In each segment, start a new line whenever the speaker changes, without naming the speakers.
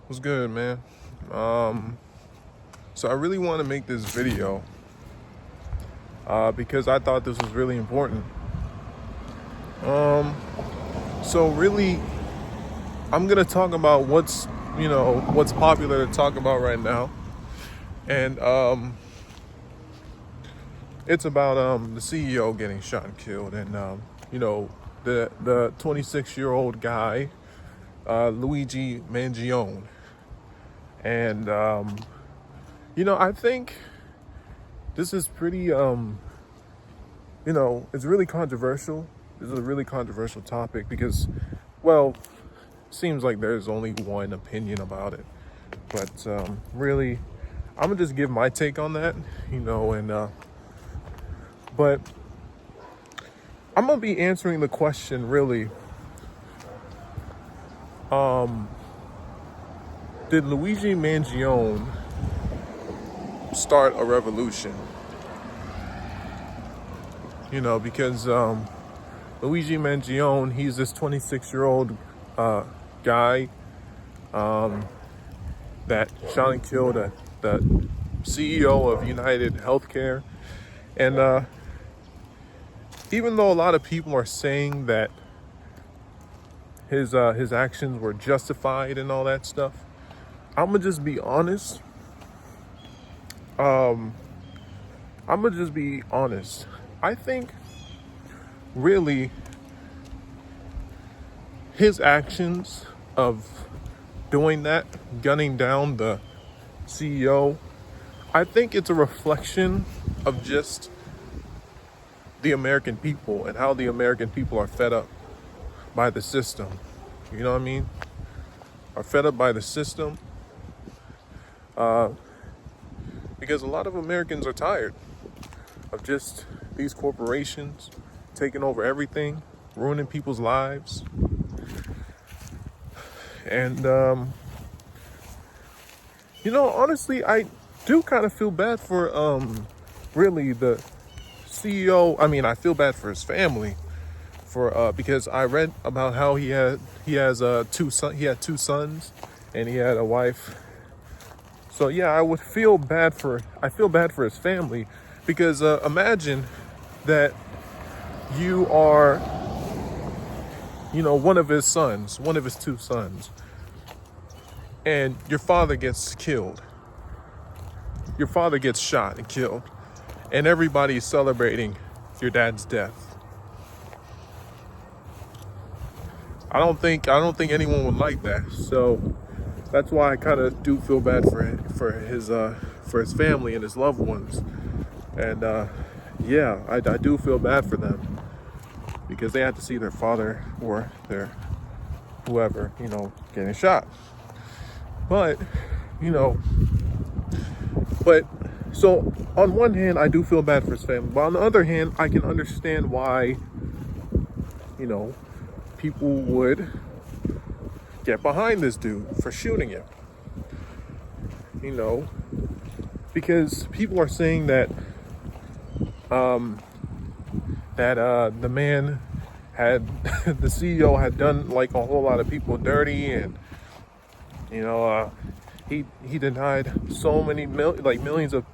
What's good, man? So I really want to make this video because I thought this was really important. Um, so really, I'm gonna talk about what's popular to talk about right now, and it's about the CEO getting shot and killed, and the 26-year-old guy, Luigi Mangione, and I think this is pretty it's really controversial. This is a really controversial topic because, well, seems like there's only one opinion about it. But really, I'm gonna just give my take on that, but I'm gonna be answering the question really. Did Luigi Mangione start a revolution? Because Luigi Mangione, he's this 26-year-old guy that shot and killed the CEO of United HealthCare. And even though a lot of people are saying that his actions were justified and all that stuff, I'm gonna just be honest. I think really his actions of doing that, gunning down the CEO, I think it's a reflection of just the American people and how the American people are fed up by the system. You know what I mean? Are fed up by the system because a lot of Americans are tired of just these corporations taking over everything, ruining people's lives. And, honestly, I do kind of feel bad for, really the CEO. I mean, I feel bad for his family because I read about how he had two sons and he had a wife. So yeah, I feel bad for his family because imagine that you are, one of his two sons, and your father gets killed. Your father gets shot and killed, and everybody's celebrating your dad's death. I don't think anyone would like that. So that's why I kind of do feel bad for his family and his loved ones. And yeah, I do feel bad for them because they had to see their father or their whoever, getting shot. But, so on one hand, I do feel bad for his family. But on the other hand, I can understand why, people would get behind this dude for shooting him. Because people are saying that the man had the CEO had done like a whole lot of people dirty, and he denied so many millions of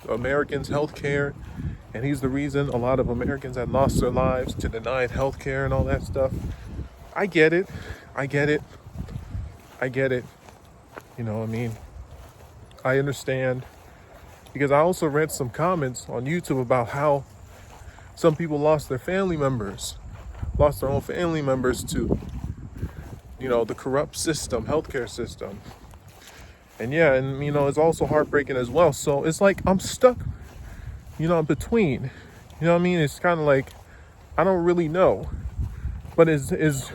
Americans health care, and he's the reason a lot of Americans had lost their lives to denied health care and all that stuff. I get it. I understand, because I also read some comments on YouTube about how some people lost their own family members to, the corrupt system, healthcare system. And yeah, and it's also heartbreaking as well. So it's like I'm stuck, in between. You know what I mean? It's kind of like I don't really know, but it's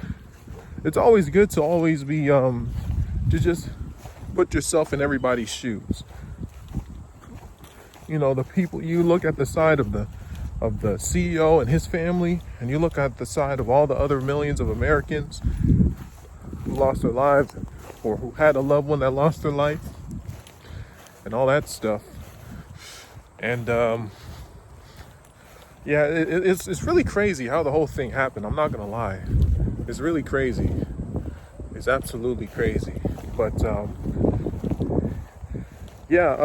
always good to always be to just put yourself in everybody's shoes. The people, you look at the side of the CEO and his family, and you look at the side of all the other millions of Americans who lost their lives or who had a loved one that lost their life and all that stuff. And yeah, it's really crazy how the whole thing happened. I'm not gonna lie, it's really crazy. It's absolutely crazy. But yeah,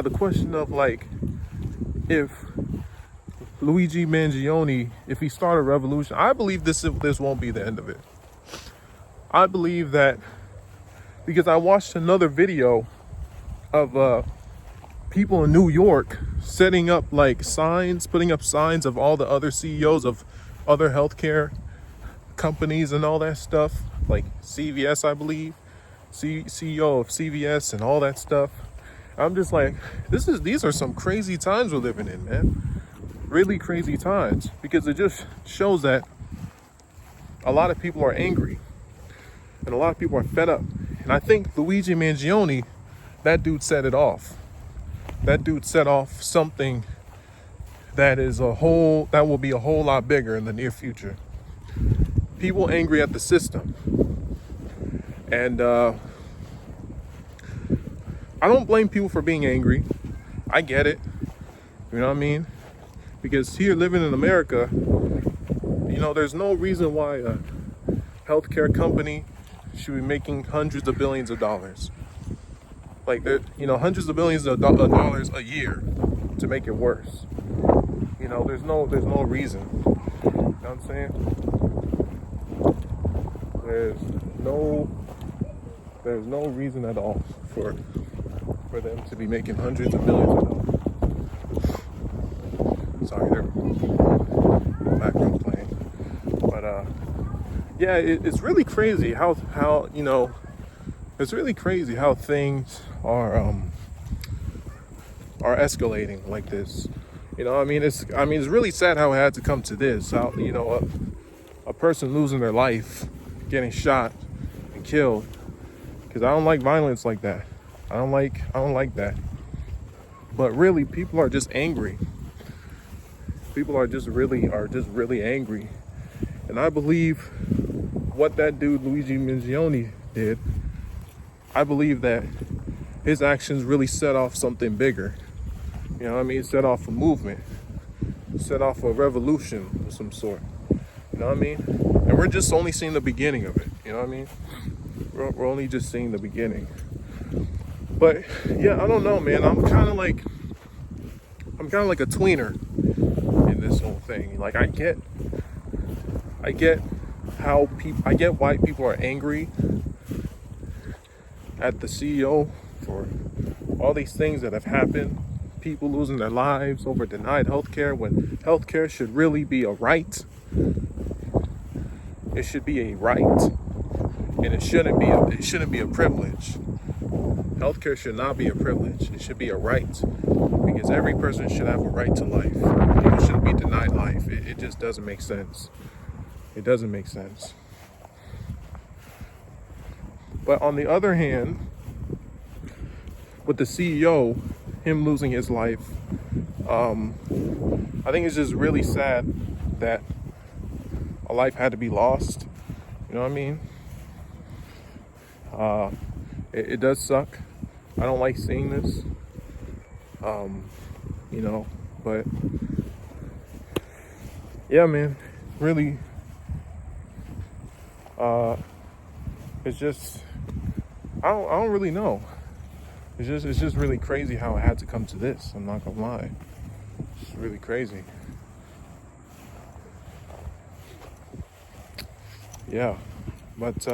the question of like, if Luigi Mangione, if he started a revolution, I believe this won't be the end of it. I believe that because I watched another video of people in New York setting up like signs, putting up signs of all the other CEOs of other healthcare companies and all that stuff, like CVS, I believe, CEO of CVS and all that stuff. I'm just like, these are some crazy times we're living in, man. Really crazy times, because it just shows that a lot of people are angry and a lot of people are fed up. And I think Luigi Mangione, that dude set it off. That dude set off something that will be a whole lot bigger in the near future. People angry at the system. And I don't blame people for being angry. I get it. You know what I mean? Because here, living in America, there's no reason why a healthcare company should be making hundreds of billions of dollars. Like, hundreds of billions of dollars a year to make it worse. There's no reason. You know what I'm saying? There's no reason at all for them to be making hundreds of millions of dollars. Sorry, they're background playing. But yeah, it's really crazy how it's really crazy how things are escalating like this. It's really sad how it had to come to this. How a person losing their life, getting shot and killed. Because I don't like violence like that. I don't like that. But really, people are just angry. People are just really angry. And I believe what that dude Luigi Mangione did, I believe that his actions really set off something bigger. You know what I mean? Set off a movement. Set off a revolution of some sort. You know what I mean? And we're just only seeing the beginning of it. You know what I mean? We're only just seeing the beginning. But yeah, I don't know, man. I'm kind of like a tweener in this whole thing. Like, I get why people are angry at the CEO for all these things that have happened. People losing their lives over denied healthcare, when healthcare should really be a right. It should be a right, and it shouldn't be a privilege. Healthcare should not be a privilege. It should be a right, because every person should have a right to life. People shouldn't be denied life. It just doesn't make sense. It doesn't make sense. But on the other hand, with the CEO, him losing his life, I think it's just really sad that a life had to be lost. You know what I mean? It does suck. I don't like seeing this. But yeah, man, really, it's just, I don't really know. It's just really crazy how it had to come to this. I'm not gonna lie. It's really crazy. Yeah, but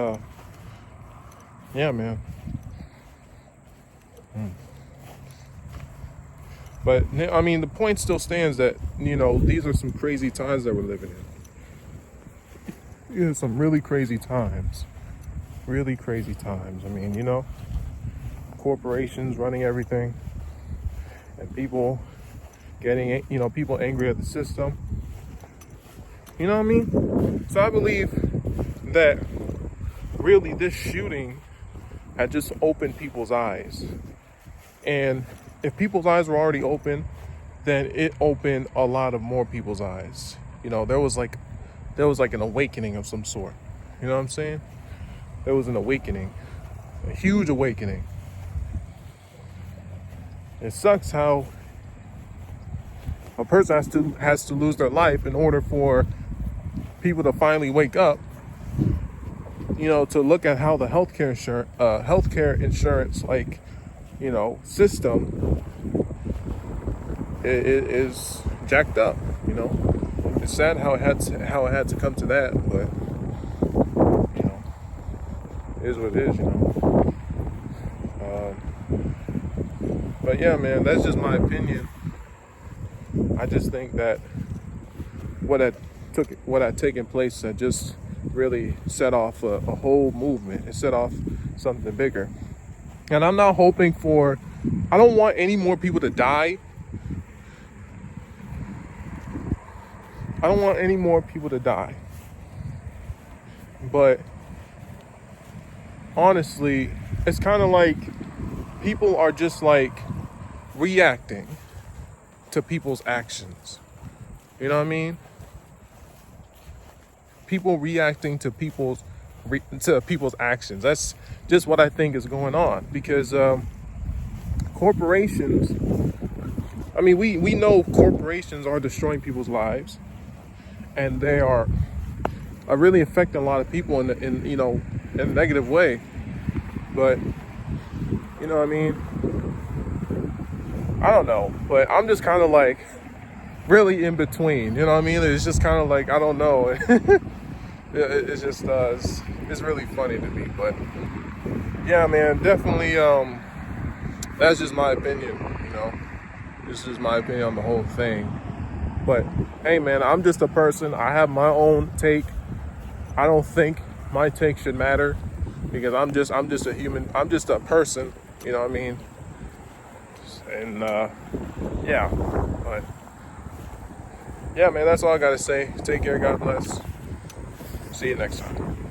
yeah, man. But I mean, the point still stands that these are some crazy times that we're living in. Some really crazy times. Really crazy times. I mean, corporations running everything, and people getting, people angry at the system. You know what I mean? So I believe that really this shooting had just opened people's eyes. And if people's eyes were already open, then it opened a lot of more people's eyes. There was like an awakening of some sort. You know what I'm saying? There was an awakening, a huge awakening. It sucks how a person has to lose their life in order for people to finally wake up to look at how the healthcare insurance, like, system is jacked up. It's sad how it had to come to that, but it is what it is. But yeah, man, that's just my opinion. I just think that what had taken place had just really set off a whole movement. It set off something bigger. And I'm not hoping for, I don't want any more people to die. I don't want any more people to die. But honestly, it's kind of like people are just like reacting to people's actions. You know what I mean? People reacting to people's actions. That's just what I think is going on, because corporations. I mean, we know corporations are destroying people's lives, and they are really affecting a lot of people in a negative way. But you know what I mean? I don't know, but I'm just kind of like really in between. You know what I mean? It's just kind of like, I don't know. It's just it's really funny to me. But yeah, man, definitely that's just my opinion. This is my opinion on the whole thing. But hey, man, I'm just a person. I have my own take. I don't think my take should matter, because I'm just a human. I'm just a person. You know what I mean? And yeah, but yeah, man, that's all I gotta say. Take care. God bless. See you next time.